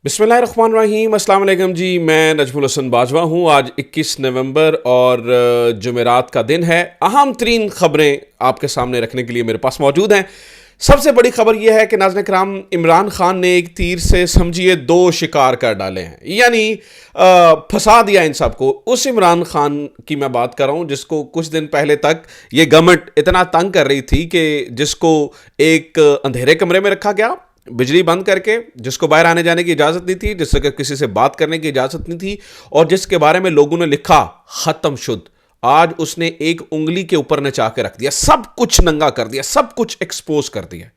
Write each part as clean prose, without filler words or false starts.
बिस्मिल्लाहिर्रहमानिर्रहीम, अस्सलाम वालेकुम जी। मैं नजमुल हसन बाजवा हूँ। आज 21 नवंबर और जुमेरात का दिन है। अहम तरीन खबरें आपके सामने रखने के लिए मेरे पास मौजूद हैं। सबसे बड़ी खबर यह है कि नाज़रीन कराम, इमरान खान ने एक तीर से समझिए दो शिकार कर डाले हैं, यानी फंसा दिया इन सबको। उस इमरान खान की मैं बात कर रहा हूँ जिसको कुछ दिन पहले तक ये गवर्नमेंट इतना तंग कर रही थी कि जिसको एक अंधेरे कमरे में रखा गया, बिजली बंद करके, जिसको बाहर आने जाने की इजाज़त नहीं थी, जिससे किसी से बात करने की इजाज़त नहीं थी, और जिसके बारे में लोगों ने लिखा ख़त्म शुद्ध। आज उसने एक उंगली के ऊपर नचा के रख दिया, सब कुछ नंगा कर दिया, सब कुछ एक्सपोज कर दिया।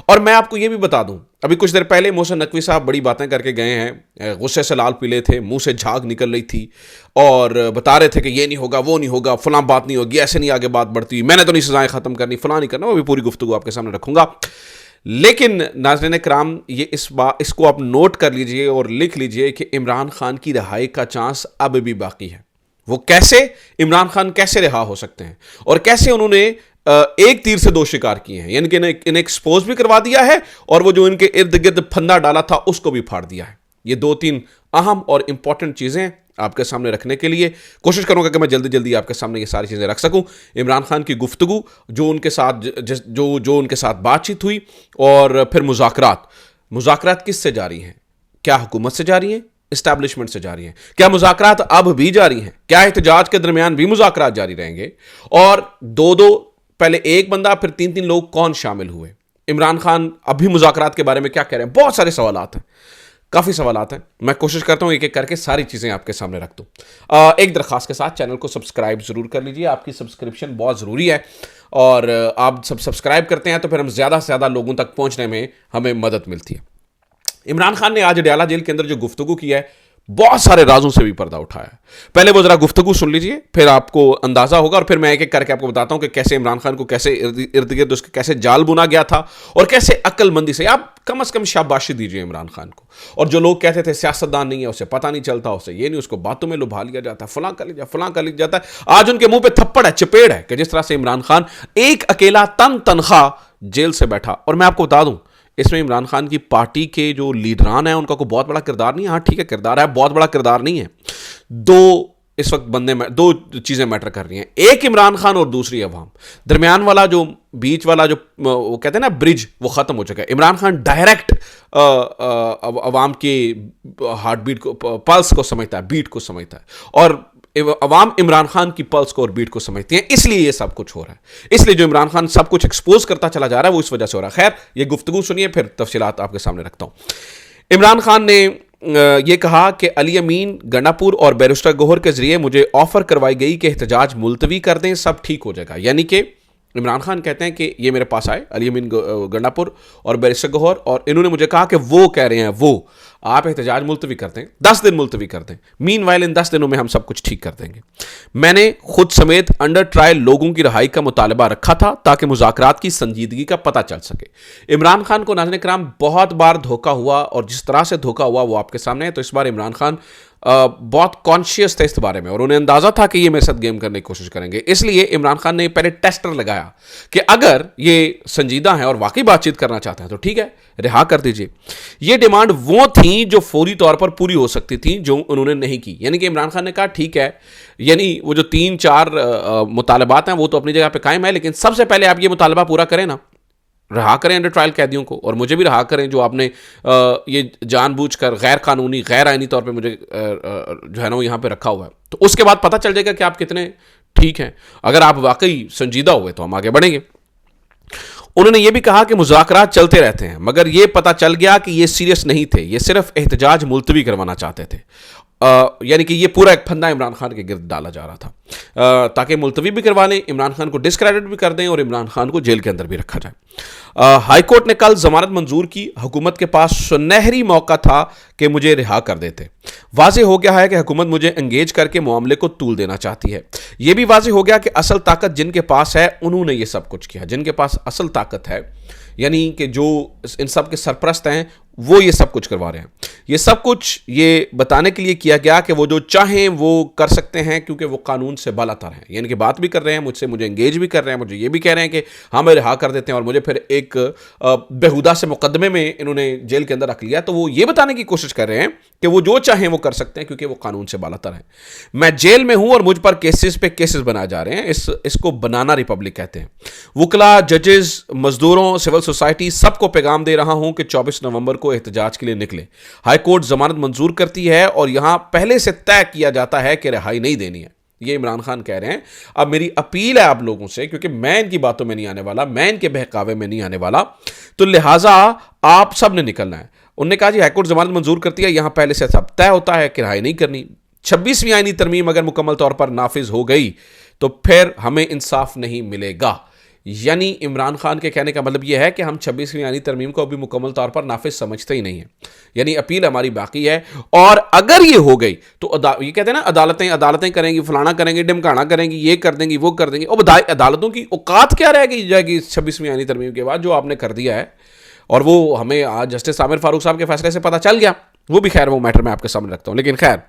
और मैं आपको यह भी बता दूं, अभी कुछ देर पहले मोहसिन नकवी साहब बड़ी बातें करके गए हैं, गुस्से से लाल पीले थे, मुंह से झाग निकल रही थी और बता रहे थे कि ये नहीं होगा, वो नहीं होगा, फलां बात नहीं होगी, ऐसे नहीं आगे बात बढ़ती, मैंने तो नहीं सजाएं ख़त्म करनी, फलां नहीं करना। वो भी पूरी गुफ्तगू आपके सामने रखूंगा। लेकिन नाज़रीन कराम, ये इसको आप नोट कर लीजिए और लिख लीजिए कि इमरान खान की रिहाई का चांस अब भी बाकी है। वो कैसे, इमरान खान कैसे रिहा हो सकते हैं और कैसे उन्होंने एक तीर से दो शिकार किए हैं, यानी कि इन्हें एक्सपोज भी करवा दिया है और वो जो इनके इर्द गिर्द फंदा डाला था उसको भी फाड़ दिया है। ये दो तीन अहम और इंपॉर्टेंट चीज़ें आपके सामने रखने के लिए कोशिश करूंगा कि मैं जल्दी जल्दी आपके सामने ये सारी चीज़ें रख सकूं। इमरान खान की गुफ्तगू, जो उनके साथ जो उनके साथ बातचीत हुई, और फिर मुज़ाकरात किससे जारी हैं? क्या हुकूमत से जारी हैं? इस्टेब्लिशमेंट से जारी हैं? क्या मुज़ाकरात अब भी जारी हैं? क्या एहतजाज के दरमियान भी मुज़ाकरात जारी रहेंगे? और दो पहले एक बंदा फिर तीन तीन लोग कौन शामिल हुए? इमरान खान अभी मुज़ाकरात के बारे में क्या कह रहे हैं? बहुत सारे सवालात हैं, काफ़ी सवालात हैं। मैं कोशिश करता हूँ एक एक करके सारी चीज़ें आपके सामने रख दूँ। एक दरख्वास्त के साथ, चैनल को सब्सक्राइब ज़रूर कर लीजिए, आपकी सब्सक्रिप्शन बहुत ज़रूरी है, और आप सब सब्सक्राइब करते हैं तो फिर हम ज़्यादा से ज़्यादा लोगों तक पहुँचने में हमें मदद मिलती है। इमरान खान ने आज अडयाला जेल के अंदर जो गुफ्तगू की है, बहुत सारे राजों से भी पर्दा उठाया है। पहले वो जरा गुफ्तगू सुन लीजिए, फिर आपको अंदाजा होगा, और फिर मैं एक एक करके आपको बताता हूं कि कैसे इमरान खान को कैसे इर्द गिर्द उसके कैसे जाल बुना गया था, और कैसे अक्लमंदी से, आप कम से कम शाबाशी दीजिए इमरान खान को। और जो लोग कहते थे सियासतदान नहीं है, उसे पता नहीं चलता, उसे ये नहीं, उसको बातों में लुभा लिया जाता है, फलां कर लिया, फलां कर लिया जाता है, आज उनके मुंह पे थप्पड़ है, चपेड़ है कि जिस तरह से इमरान खान एक अकेला तनख्वाह जेल से बैठा। और मैं आपको बता दूं, इसमें इमरान खान की पार्टी के जो लीडरान हैं उनका कोई बहुत बड़ा किरदार नहीं है। हाँ ठीक है, किरदार है, बहुत बड़ा किरदार नहीं है। इस वक्त दो चीज़ें मैटर कर रही हैं, एक इमरान खान और दूसरी अवाम। दरमियान वाला जो बीच वाला जो वो कहते हैं ना ब्रिज, वो ख़त्म हो चुका है। इमरान खान डायरेक्ट अवाम के हार्ट बीट को, पल्स को समझता है, बीट को समझता है, और अवाम इमरान खान की पल्स को और बीट को समझती हैं, इसलिए ये सब कुछ हो रहा है। इसलिए जो इमरान खान सब कुछ एक्सपोज करता चला जा रहा है वो इस वजह से हो रहा है। खैर, ये गुफ्तगू सुनिए, फिर तफसीलात आपके सामने रखता हूं। इमरान खान ने ये कहा कि अली अमीन गंडापुर और बैरिस्टर गौहर के जरिए मुझे ऑफर करवाई गई कि एहतजाज मुलतवी कर दें, सब ठीक हो जाएगा। यानी कि इमरान खान कहते हैं कि ये मेरे पास आए, अली अमीन गंडापुर और बैरिस्टर गौहर, और इन्होंने मुझे कहा कि वो कह रहे हैं वो आप एहतजाज मुलतवी कर दें, 10 दिन मुलतवी कर दें, मीनवाइल इन 10 दिनों में हम सब कुछ ठीक कर देंगे। मैंने खुद समेत अंडर ट्रायल लोगों की रिहाई का मुतालबा रखा था ताकि मुज़ाकरात की संजीदगी का पता चल सके। इमरान खान को नाज़रीन कराम बहुत बार धोखा हुआ, और जिस तरह से धोखा हुआ वो आपके सामने है। तो इस बार इमरान खान बहुत कॉन्शियस थे इस बारे में, और उन्हें अंदाजा था कि ये मेरे साथ गेम करने की कोशिश करेंगे। इसलिए इमरान खान ने पहले टेस्टर लगाया कि अगर ये संजीदा है और वाकई बातचीत करना चाहते हैं तो ठीक है, रिहा कर दीजिए। ये डिमांड वो थी जो फौरी तौर पर पूरी हो सकती थी, जो उन्होंने नहीं की। यानी कि इमरान खान ने कहा ठीक है, यानी वो जो 3-4 मुतालबात हैं वो तो अपनी जगह पर कायम है, लेकिन सबसे पहले आप ये मुतालबा पूरा करें ना, रहा करें अंडर ट्रायल कैदियों को, और मुझे भी रहा करें जो आपने ये जानबूझकर गैर कानूनी, गैर आईनी तौर पे मुझे जो है ना वो यहाँ पे रखा हुआ है। तो उसके बाद पता चल जाएगा कि आप कितने ठीक हैं। अगर आप वाकई संजीदा हुए तो हम आगे बढ़ेंगे। उन्होंने ये भी कहा कि मुज़ाकरात चलते रहते हैं, मगर ये पता चल गया कि ये सीरियस नहीं थे, ये सिर्फ एहतजाज मुलतवी करवाना चाहते थे। यानी कि ये पूरा एक फंदा इमरान खान के गिर्द डाला जा रहा था ताकि मुलतवी भी करवा लें, इमरान खान को डिस्क्रेडिट भी कर दें और इमरान खान को जेल के अंदर भी रखा जाए। हाई कोर्ट ने कल जमानत मंजूर की। हुकूमत के पास सुनहरी मौका था कि मुझे रिहा कर देते। वाज़े हो गया है कि हुकूमत मुझे एंगेज करके मामले को तूल देना चाहती है। यह भी वाज़े हो गया कि असल ताकत जिनके पास है उन्होंने ये सब कुछ किया। जिनके पास असल ताकत है, यानी कि जो इन सब के सरपरस्त हैं, वो ये सब कुछ करवा रहे हैं। ये सब कुछ ये बताने के लिए किया गया कि वो जो चाहें वो कर सकते हैं, क्योंकि वो कानून से बालातर हैं। यानी कि बात भी कर रहे हैं मुझसे, मुझे एंगेज भी कर रहे हैं, मुझे ये भी कह रहे हैं कि हाँ मैं रिहा कर देते हैं, और मुझे फिर एक बेहुदा से मुकदमे में इन्होंने जेल के अंदर रख लिया। तो वो ये बताने की कोशिश कर रहे हैं कि वो जो चाहें वो कर सकते हैं, क्योंकि वो कानून से बालातर हैं। मैं जेल में हूं और मुझ पर केसेस पे केसेस बनाए जा रहे हैं। इसको बनाना रिपब्लिक कहते हैं। वकला, जजेस, मजदूरों, सिविल सोसाइटी सबको पैगाम दे रहा हूं कि 24 नवंबर को एहतजाज के लिए निकले। हाईकोर्ट जमानत मंजूर करती है और यहां पहले से तय किया जाता है कि रिहाई नहीं देनी है। ये इमरान खान कह रहे हैं। अब मेरी अपील है आप लोगों से, क्योंकि मैं इनकी बातों में नहीं आने वाला, मैं इनके बहकावे में नहीं आने वाला, तो लिहाजा आप सब ने निकलना है। उन्होंने कहा जी हाईकोर्ट जमानत मंजूर करती है, यहां पहले से सब तय होता है कि रिहाई नहीं करनी। 26वीं आईनी तरमीम अगर मुकम्मल तौर पर नाफिज हो गई तो फिर हमें इंसाफ नहीं मिलेगा। यानी इमरान खान के कहने का मतलब यह है कि हम 26वीं आईनी तरमीम को अभी मुकम्मल तौर पर नाफिज समझते ही नहीं है। यानी अपील हमारी बाकी है, और अगर ये हो गई तो ये कहते हैं ना अदालतें करेंगी, फलाना करेंगी, ढिमकाना करेंगी, ये कर देंगी, वो कर देंगी। और अदालतों की औकात क्या रह गई जाएगी 26वीं आईनी तरमीम के बाद, जो आपने कर दिया है। और वो हमें आज जस्टिस आमिर फारूक साहब के फैसले से पता चल गया। वो भी खैर वो मैटर मैं आपके सामने रखता हूं। लेकिन खैर,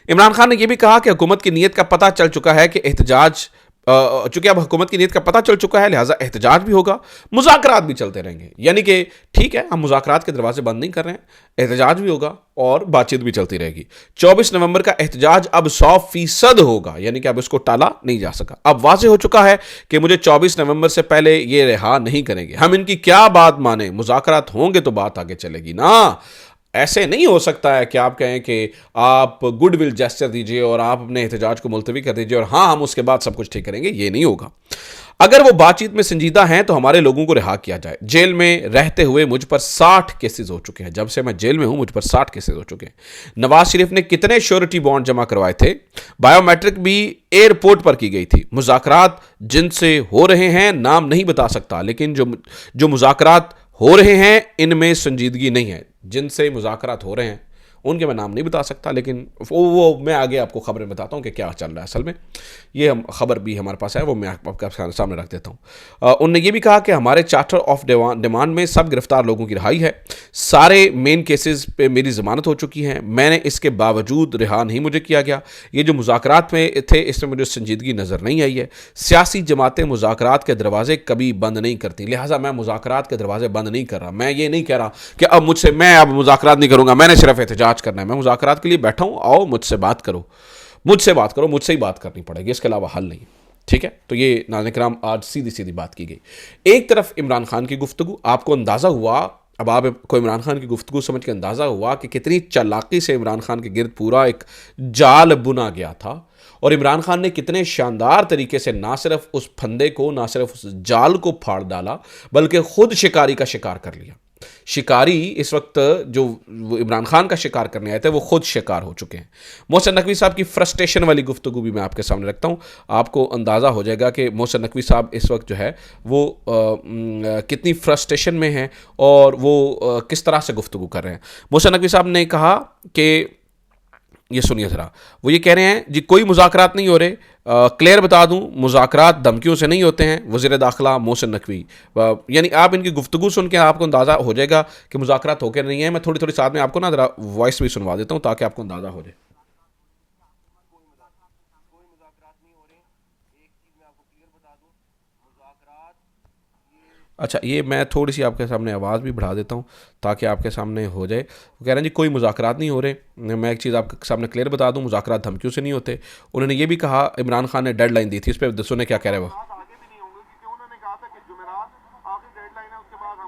इमरान खान ने यह भी कहा कि हुकूमत की नीयत का पता चल चुका है कि एहतजाज, चूंकि अब हुकूमत की नीयत का पता चल चुका है, लिहाजा एहतजाज भी होगा, मुज़ाकरात भी चलते रहेंगे। यानी कि ठीक है, हम मुज़ाकरात के दरवाजे बंद नहीं कर रहे हैं, एहतजाज भी होगा और बातचीत भी चलती रहेगी। 24 नवंबर का एहतजाज अब 100% होगा, यानी कि अब इसको टाला नहीं जा सका। अब वाज़ेह हो चुका है कि मुझे 24 नवंबर से पहले ये रिहा नहीं करेंगे। हम इनकी क्या बात माने, मुज़ाकरात होंगे तो बात आगे चलेगी ना। ऐसे नहीं हो सकता है कि आप कहें कि आप गुडविल जेस्चर दीजिए और आप अपने एहतजाज को मुलतवी कर दीजिए और हाँ हम उसके बाद सब कुछ ठीक करेंगे। ये नहीं होगा। अगर वो बातचीत में संजीदा हैं तो हमारे लोगों को रिहा किया जाए। जेल में रहते हुए मुझ पर 60 केसेस हो चुके हैं। जब से मैं जेल में हूं मुझ पर 60 केसेस हो चुके हैं। नवाज शरीफ ने कितने श्योरिटी बॉन्ड जमा करवाए थे? बायोमेट्रिक भी एयरपोर्ट पर की गई थी। मुज़ाकरात जिनसे हो रहे हैं नाम नहीं बता सकता, लेकिन जो मुज़ाकरात हो रहे हैं इनमें संजीदगी नहीं है। जिनसे मुज़ाकरात हो रहे हैं उनके मैं नाम नहीं बता सकता, लेकिन वो मैं आगे आपको खबरें बताता हूँ कि क्या चल रहा है असल में। ये खबर भी हमारे पास है, वो मैं आपके सामने रख देता हूँ। उन्होंने ये भी कहा कि हमारे चार्टर ऑफ डिमांड में सब गिरफ्तार लोगों की रिहाई है। सारे मेन केसेस पे मेरी ज़मानत हो चुकी है, मैंने इसके बावजूद रिहा नहीं मुझे किया गया। ये जो मुज़ाकरात में थे इसमें मुझे संजीदगी नज़र नहीं आई है। सियासी जमातें मुज़ाकरात के दरवाजे कभी बंद नहीं करती, लिहाजा मैं मुज़ाकरात के दरवाजे बंद नहीं कर रहा। मैं ये नहीं कह रहा कि अब मैं अब मुज़ाकरात नहीं करूँगा, मैंने सिर्फ एहतजाज करना है। मैं मुज़ाकरात के लिए बैठा हूं, आओ मुझसे बात करो, मुझसे ही बात करनी पड़ेगी, इसके अलावा हल नहीं। ठीक है, तो ये नाज़रीन किराम आज सीधी सीधी बात की गई। एक तरफ इमरान खान की गुफ्तगू, आपको अंदाज़ा हुआ, अब आपको इमरान खान की गुफ्तगू समझ के अंदाज़ा हुआ कि कितनी चालाकी से इमरान खान के गिर्द पूरा एक जाल बुना गया था, और इमरान खान ने कितने शानदार तरीके से ना सिर्फ उस फंदे को, ना सिर्फ उस जाल को फाड़ डाला, बल्कि खुद शिकारी का शिकार कर लिया। शिकारी इस वक्त जो इमरान खान का शिकार करने आए थे वो खुद शिकार हो चुके हैं। मोहसिन नकवी साहब की फ्रस्ट्रेशन वाली गुफ्तगू भी मैं आपके सामने रखता हूँ। आपको अंदाज़ा हो जाएगा कि मोहसिन नकवी साहब इस वक्त जो है वो कितनी फ्रस्ट्रेशन में हैं और वो किस तरह से गुफ्तगू कर रहे हैं। मोहसिन नकवी साहब ने कहा कि ये सुनिए ज़रा, वो ये कह रहे हैं जी कोई मुज़ाकरात नहीं हो रहे। क्लियर बता दूं, मुज़ाकरात धमकियों से नहीं होते हैं। वज़ीर दाखिला मोहसिन नकवी, यानी आप इनकी गुफ्तगू सुन के आपको अंदाज़ा हो जाएगा कि मुज़ाकरात होकर नहीं है। मैं थोड़ी थोड़ी साथ में आपको ना ज़रा वॉइस भी सुनवा देता हूँ ताकि आपको अंदाज़ा हो जाए। अच्छा, ये मैं थोड़ी सी आपके सामने आवाज़ भी बढ़ा देता हूँ ताकि आपके सामने हो जाए। वो कह रहे हैं जी कोई मुज़ाकरात नहीं हो रहे। मैं एक चीज़ आपके सामने क्लियर बता दूँ, मुज़ाकरात धमकियों से नहीं होते। उन्होंने ये भी कहा, इमरान खान ने डेडलाइन दी थी, इस पर सुने क्या कह रहे हैं वो।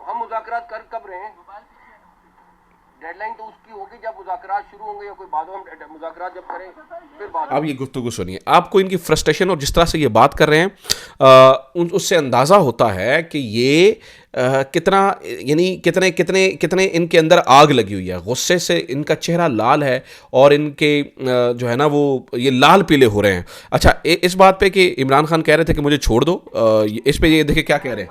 हम मुज़ाकरात कर कब रहे हैं? डेडलाइन तो उसकी होगी जब मुज़ाकरात शुरू होंगे या कोई बाद हम मुज़ाकरात जब करें फिर बाद। अब ये गुफ्तगू सुनिए, आपको इनकी फ्रस्ट्रेशन और जिस तरह से ये बात कर रहे हैं उससे अंदाज़ा होता है कि ये कितना, यानी कितने कितने कितने इनके अंदर आग लगी हुई है। गुस्से से इनका चेहरा लाल है और इनके जो है ना वो ये लाल पीले हो रहे हैं। अच्छा, इस बात पे कि इमरान खान कह रहे थे कि मुझे छोड़ दो, इस पे ये देखिए क्या कह रहे हैं।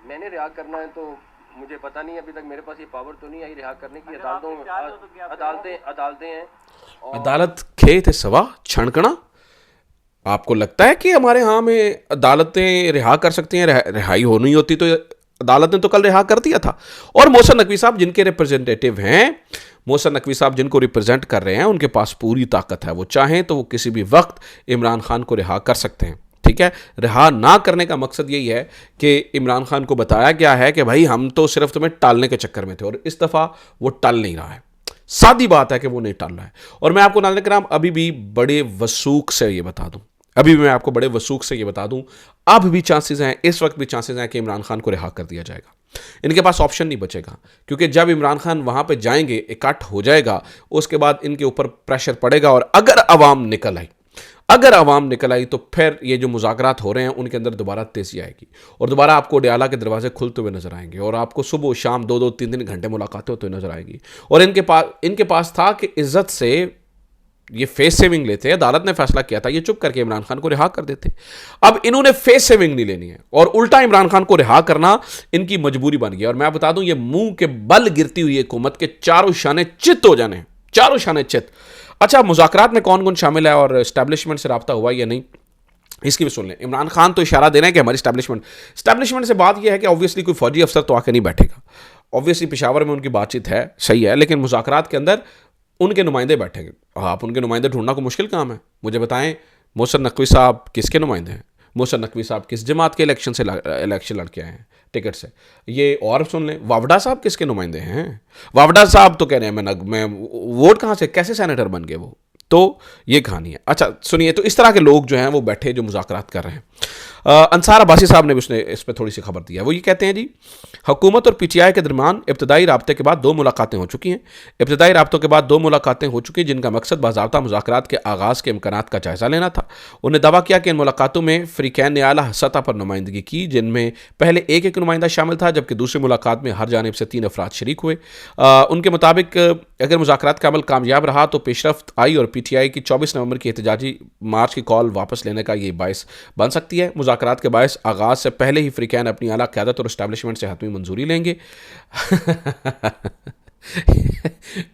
मैंने रिहा करना है तो मुझे पता नहीं, अभी तक मेरे पास ये पावर तो नहीं आई रिहा करने की। अदालतें हैं। अदालत खेत सवा छणकना। आपको लगता है कि हमारे यहाँ में अदालतें रिहा कर सकती हैं? रिहाई होनी होती तो अदालत ने तो कल रिहा कर दिया था। और मोहसिन नकवी साहब जिनके रिप्रेजेंटेटिव हैं, मोहसिन नकवी साहब जिनको रिप्रेजेंट कर रहे हैं, उनके पास पूरी ताकत है। वो चाहें तो वो किसी भी वक्त इमरान खान को रिहा कर सकते हैं। ठीक है, रिहा ना करने का मकसद यही है कि इमरान खान को बताया गया है कि भाई हम तो सिर्फ तुम्हें टालने के चक्कर में थे, और इस दफ़ा वो टल नहीं रहा है। सादी बात है कि वो नहीं टल रहा है। और मैं आपको नाज़रीन किराम अभी भी बड़े वसूख से ये बता दूं, अभी भी मैं आपको बड़े वसूख से ये बता दूं, अब भी चांसेस हैं, इस वक्त भी चांसेस हैं कि इमरान खान को रिहा कर दिया जाएगा। इनके पास ऑप्शन नहीं बचेगा, क्योंकि जब इमरान खान वहां पे जाएंगे, इकट्ठ हो जाएगा, उसके बाद इनके ऊपर प्रेशर पड़ेगा। और अगर अवाम निकल आई तो फिर ये जो मुज़ाकरात हो रहे हैं उनके अंदर दोबारा तेज़ी आएगी, और दोबारा आपको अडयाला के दरवाजे खुलते हुए नजर आएंगे, और आपको सुबह शाम 2-2, 3-3 घंटे मुलाकातें होते हुए नजर आएगी। और इनके पास था कि इज्जत से ये फेस सेविंग लेते, अदालत ने फैसला किया था, ये चुप करके इमरान खान को रिहा कर देते। अब इन्होंने फेस सेविंग नहीं लेनी है, और उल्टा इमरान खान को रिहा करना इनकी मजबूरी बन गई। और मैं बता दूं, ये मुंह के बल गिरती हुई हुकूमत के चारों शाने चित हो जाने, चारों शाने चित। अच्छा, मुज़ाकरात में कौन कौन शामिल है और एस्टैब्लिशमेंट से रब्ता हुआ या नहीं, इसकी भी सुन लें। इमरान खान तो इशारा दे रहे हैं कि हमारी एस्टैब्लिशमेंट से बात यह है कि ऑब्वियसली कोई फौजी अफसर तो आके नहीं बैठेगा। ऑब्वियसली पेशावर में उनकी बातचीत है, सही है, लेकिन मुज़ाकरात के अंदर उनके नुमाइंदे बैठेंगे। आप उनके नुमाइंदे ढूंढना कोई मुश्किल काम है? मुझे बताएं, मोहसिन नकवी साहब किसके नुमाइंदे हैं? मोहसिन नकवी साहब किस जमात के इलेक्शन लड़ के आए हैं टिकट से? ये और सुन लें, वावडा साहब किसके नुमाइंदे हैं? वावडा साहब तो कह रहे हैं मैं वोट कहाँ से, कैसे सेनेटर बन गए वो? तो ये कहानी है। अच्छा सुनिए, तो इस तरह के लोग जो हैं वो बैठे, जो मुज़ाकरात कर रहे हैं। अंसार अब्बासी साहब ने भी उसने इस पर थोड़ी सी खबर दी है। वो ये कहते हैं जी, हुकूमत और पीटीआई के दरमियान इब्तदाई राब्ते के बाद 2 मुलाकातें हो चुकी हैं। इब्तदाई राब्तों के बाद 2 मुलाकातें हो चुकी, जिनका मकसद बाज़ाब्ता मुज़ाकरात के आगाज़ के इम्कानात का जायज़ा लेना था। उन्हें दावा किया कि इन मुलाकातों में फ़रीक़ैन ने आला सतह पर नुमाइंदगी की, जिनमें पहले एक नुमाइंदा शामिल था, जबकि दूसरी मुलाकात में हर जानिब से 3 अफराद शरीक हुए। उनके मुताबिक अगर मुज़ाकरात का अमल कामयाब रहा तो पेशरफ्त आई और पीटीआई की 24 नवंबर की एहतजाजी मार्च की कॉल वापस लेने का ये बायस बन सकती है। मुज़ाकरात के बायस आगाज़ से पहले ही फ़रीक़ैन अपनी आला क़यादत और इस्टेब्लिशमेंट से हतमी मंजूरी लेंगे।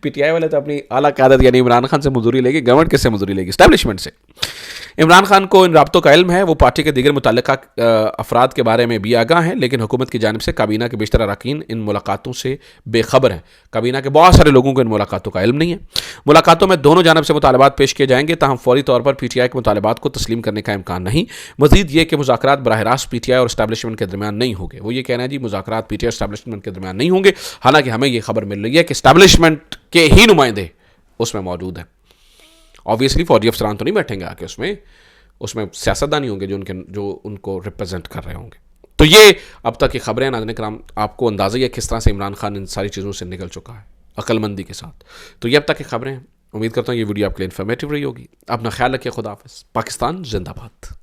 पीटीआई वाले तो अपनी आला क़यादत यानी इमरान खान से मंजूरी लेगी, गवर्नमेंट किससे मंजूरी लेगी? इस्टेब्लिशमेंट से। इमरान खान को इन राब्तों का इल्म है, वो पार्टी के दीगर मुतल्लिका अफराद के बारे में भी आगाह हैं, लेकिन हुकूमत की जानिब से काबीना के बेशतर अरकान इन मुलाकातों से बेखबर हैं। काबीना के बहुत सारे लोगों को इन मुलाकातों का इल्म नहीं है। मुलाकातों में दोनों जानिब से मुतालबात पेश किए जाएंगे, ताहम फौरी तौर पर पीटीआई के मुतालबात को तस्लीम करने का इम्कान नहीं। मजीद ये कि मुज़ाकरात बराह रास्त पीटीआई और इस्टेब्लिशमेंट के दरमियान नहीं होंगे। वो ये कहना है जी, मुज़ाकरात पीटीआई और इस्टेब्लिशमेंट के दरमियान नहीं होंगे। हालांकि हमें ये खबर मिल रही है कि इस्टेब्लिशमेंट के ही नुमाइंदे उसमें मौजूद हैं। ऑब्वियसली फौजी अफसरान तो नहीं बैठेंगे आके उसमें सियासतदान ही होंगे जो उनको रिप्रेजेंट कर रहे होंगे। तो ये अब तक की खबरें नाज़रीन किराम, आपको अंदाज़ा है किस तरह से इमरान खान इन सारी चीज़ों से निकल चुका है अक्लमंदी के साथ। तो ये अब तक की खबरें हैं। उम्मीद करता हूँ ये वीडियो आपके लिए इन्फॉर्मेटिव रही होगी। अपना ख्याल रखिए। खुदा हाफ़िज़। पाकिस्तान जिंदाबाद।